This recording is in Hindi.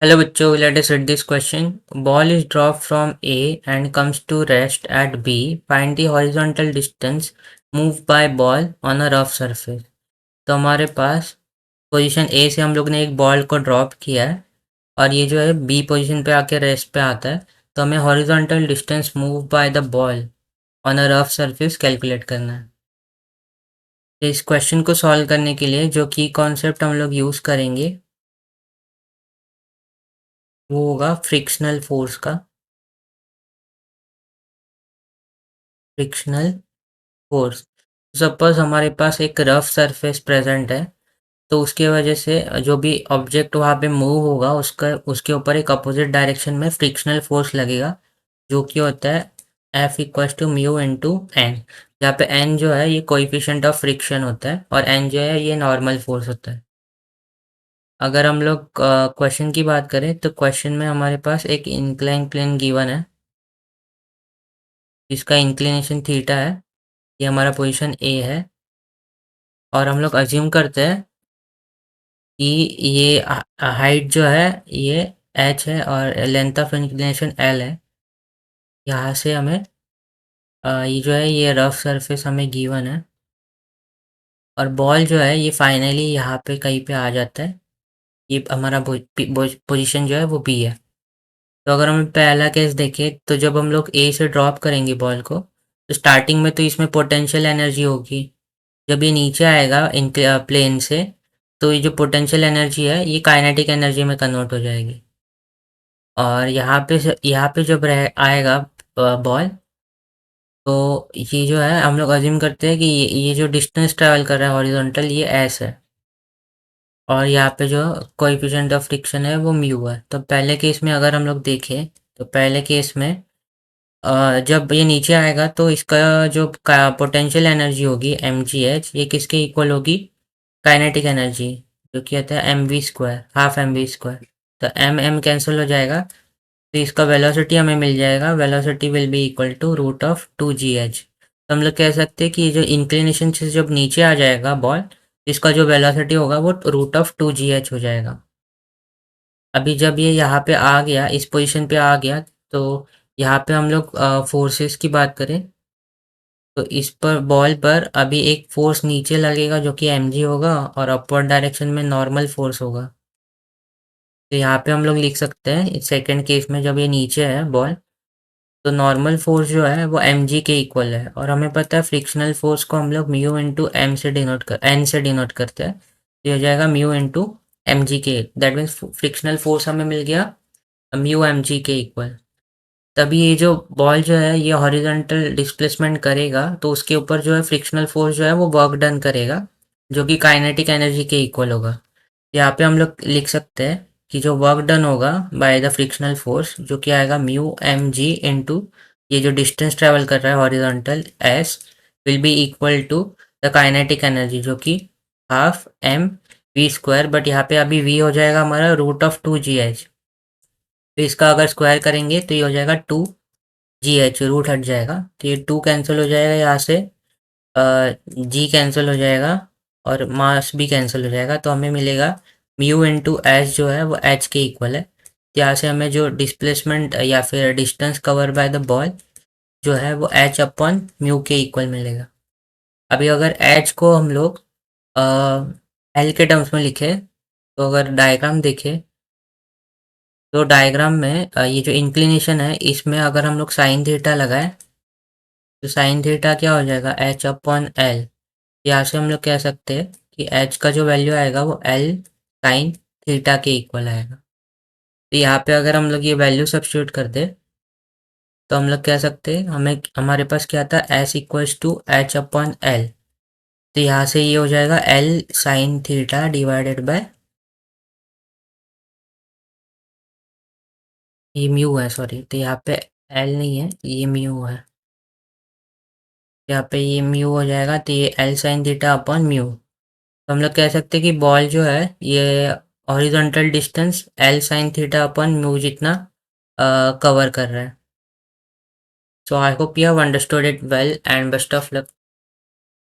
Hello बच्चों, let us read this question. Ball is dropped from A and comes to rest at B. Find the horizontal distance moved by ball on a rough surface. तो हमारे पास पोजीशन A से हम लोग ने एक बॉल को ड्रॉप किया है और ये जो है B पोजीशन पे आके रेस्ट पे आता है। तो हमें horizontal distance move by the ball on a rough surface calculate करना है। तो इस क्वेश्चन को सॉल्व करने के लिए जो की कॉन्सेप्ट हम लोग यूज़ करेंगे वो होगा फ्रिक्शनल फोर्स का। Frictional force. सपोज हमारे पास एक रफ सरफेस प्रेजेंट है, तो उसके वजह से जो भी ऑब्जेक्ट वहाँ पे मूव होगा उसका उसके ऊपर एक अपोजिट डायरेक्शन में फ्रिक्शनल फोर्स लगेगा, जो कि होता है F equals to mu into N. जहाँ पे एन जो है ये कोइफिशिएंट ऑफ फ्रिक्शन होता है और एन जो है ये नॉर्मल फोर्स होता है। अगर हम लोग क्वेश्चन की बात करें तो क्वेश्चन में हमारे पास एक इंक्लाइन प्लेन गिवन है जिसका इंक्लिनेशन थीटा है। ये हमारा पोजीशन ए है और हम लोग अज्यूम करते हैं कि ये हाइट जो है ये h है और लेंथ ऑफ इंक्लिनेशन l है। यहाँ से हमें ये जो है ये रफ सरफेस हमें गिवन है और बॉल जो है ये फाइनली यहाँ पे कहीं पे आ जाता है। ये हमारा पोजीशन जो है वो बी है। तो अगर हम पहला केस देखें तो जब हम लोग ए से ड्रॉप करेंगे बॉल को तो स्टार्टिंग में तो इसमें पोटेंशियल एनर्जी होगी। जब ये नीचे आएगा इन प्लेन से तो ये जो पोटेंशियल एनर्जी है ये काइनेटिक एनर्जी में कन्वर्ट हो जाएगी। और यहाँ पे जब रह आएगा बॉल, तो ये जो है हम लोग अज्यूम करते हैं कि ये जो डिस्टेंस ट्रैवल कर रहा है हॉरिजॉन्टल ये एस है और यहाँ पे जो कोएफिशिएंट ऑफ फ्रिक्शन है वो म्यू है। तो पहले केस में अगर हम लोग देखें तो पहले केस में जब ये नीचे आएगा तो इसका जो पोटेंशियल एनर्जी होगी एम जी एच ये किसके इक्वल होगी, काइनेटिक एनर्जी, जो कि होता है M V square, half M V square. तो एम एम कैंसिल हो जाएगा तो इसका वेलोसिटी हमें मिल जाएगा, velocity will be equal to root of two G H. तो हम लोग कह सकते हैं कि ये जो इंक्लिनेशन से जब नीचे आ जाएगा बॉल, इसका जो वेलोसिटी होगा वो root of two G H हो जाएगा। अभी जब ये यहाँ पे आ गया, इस पोजीशन पे आ गया, तो यहाँ पे हम लोग फोर्सेस की बात करें तो इस पर बॉल पर अभी एक फोर्स नीचे लगेगा जो कि एम जी होगा और अपवर्ड डायरेक्शन में नॉर्मल फोर्स होगा। तो यहाँ पे हम लोग लिख सकते हैं सेकेंड केस में जब ये नीचे है बॉल, तो नॉर्मल फोर्स जो है वो एम जी के इक्वल है और हमें पता है फ्रिक्शनल फोर्स को हम लोग म्यू इंटू एम से डिनोट कर एन से डिनोट करते हैं। तो ये हो जाएगा म्यू इंटू एम जी के, दैट मीन्स फ्रिक्शनल फोर्स हमें मिल गया म्यू एम जी के इक्वल। तभी ये जो बॉल जो है ये हॉरिजॉन्टल डिस्प्लेसमेंट करेगा तो उसके ऊपर जो है फ्रिक्शनल फोर्स जो है वो वर्क डन करेगा, जो कि काइनेटिक एनर्जी के इक्वल होगा। यहाँ पे हम लोग लिख सकते हैं कि जो वर्क डन होगा बाय द फ्रिक्शनल फोर्स जो कि आएगा म्यू एम जी इंटू ये जो डिस्टेंस ट्रेवल कर रहा है horizontal S will be equal to the kinetic energy जो कि half M V square, but यहाँ पे अभी वी हो जाएगा हमारा root of two G H. तो इसका अगर स्क्वायर करेंगे तो ये हो जाएगा टू जी एच, रूट हट जाएगा तो ये टू कैंसिल हो जाएगा यहाँ से, जी कैंसिल हो जाएगा और मास भी कैंसिल हो जाएगा। तो हमें मिलेगा म्यू इंटू एच जो है वो एच के इक्वल है। तो यहाँ से हमें जो डिस्प्लेसमेंट या फिर distance cover by the ball जो है वो एच अपॉन म्यू के इक्वल मिलेगा। अभी अगर एच को हम लोग एल के टर्म्स में लिखे तो अगर डायग्राम देखें तो डायग्राम में ये जो इंक्लिनेशन है इसमें अगर हम लोग साइन थीटा लगाए तो साइन थीटा क्या हो जाएगा एच अपॉन एल। यहाँ से हम लोग कह सकते हैं कि एच का जो वैल्यू आएगा वो एल साइन थीटा के इक्वल आएगा। तो यहाँ पे अगर हम लोग ये वैल्यू सब्स्टिट्यूट कर दे तो हम लोग कह सकते हैं हमें हमारे पास क्या था S equals to H upon L. तो यहाँ से ये हो जाएगा L sine theta divided by ये म्यू है, सॉरी, तो यहाँ पे एल नहीं है ये म्यू है। यहाँ पे ये म्यू हो जाएगा तो ये L sine theta upon mu. तो हम लोग कह सकते हैं कि बॉल जो है ये horizontal distance L sine theta upon mu जितना कवर कर रहा है। So I hope you have understood it well and best of luck.